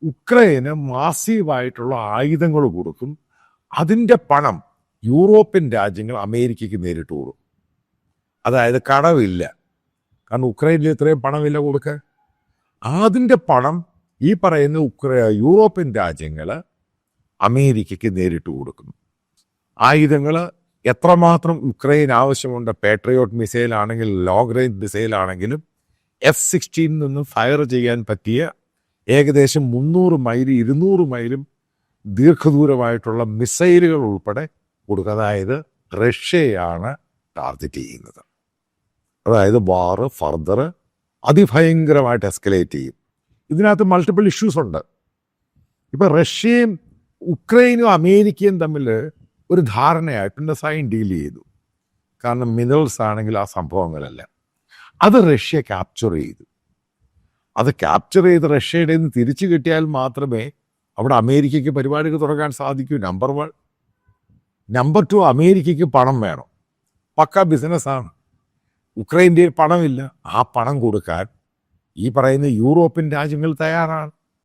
ഉക്രൈന് മാസീവായിട്ടുള്ള ആയുധങ്ങൾ കൊടുക്കും. അതിൻ്റെ പണം യൂറോപ്യൻ രാജ്യങ്ങൾ അമേരിക്കയ്ക്ക് നേരിട്ട് കൊടുക്കും. അതായത് കടമില്ല, കാരണം ഉക്രൈനിൽ ഇത്രയും പണമില്ല കൊടുക്കാൻ. അതിൻ്റെ പണം ഈ പറയുന്ന യൂറോപ്യൻ രാജ്യങ്ങൾ അമേരിക്കയ്ക്ക് നേരിട്ട് കൊടുക്കുന്നു. ആയുധങ്ങൾ എത്രമാത്രം ഉക്രൈൻ ആവശ്യമുണ്ട്, പാട്രിയോട്ട് മിസൈൽ ആണെങ്കിലും ലോങ് റേഞ്ച് മിസൈൽ ആണെങ്കിലും F-16 നിന്നും ഫയർ ചെയ്യാൻ പറ്റിയ ഏകദേശം 300 മൈൽ 200 മൈലും ദീർഘദൂരമായിട്ടുള്ള മിസൈലുകൾ ഉൾപ്പെടെ കൊടുക്കുക. അതായത് റഷ്യയാണ് ടാർഗറ്റ് ചെയ്യുന്നത്. അതായത് വാറ് ഫർദർ അതിഭയങ്കരമായിട്ട് എസ്കലേറ്റ് ചെയ്യും. ഇതിനകത്ത് മൾട്ടിപ്പിൾ ഇഷ്യൂസ് ഉണ്ട്. ഇപ്പം റഷ്യയും ഉക്രൈനും അമേരിക്കയും തമ്മിൽ ഒരു ധാരണയായിട്ടുണ്ട്, സൈൻ ഡീൽ ചെയ്തു. കാരണം മിനറൽസ് ആണെങ്കിൽ ആ സംഭവങ്ങളല്ല, അത് റഷ്യ ക്യാപ്ചർ ചെയ്തു. അത് ക്യാപ്ചർ ചെയ്ത് റഷ്യയുടെ നിന്ന് തിരിച്ചു കിട്ടിയാൽ മാത്രമേ അവിടെ അമേരിക്കയ്ക്ക് പരിപാടികൾ തുടങ്ങാൻ സാധിക്കൂ. നമ്പർ 1. നമ്പർ 2, അമേരിക്കയ്ക്ക് പണം വേണം. പക്ക ബിസിനസ്സാണ്. ഉക്രൈൻ്റെ പണമില്ല. ആ പണം കൊടുക്കാൻ ഈ പറയുന്ന യൂറോപ്യൻ രാജ്യങ്ങൾ തയ്യാറാണ്.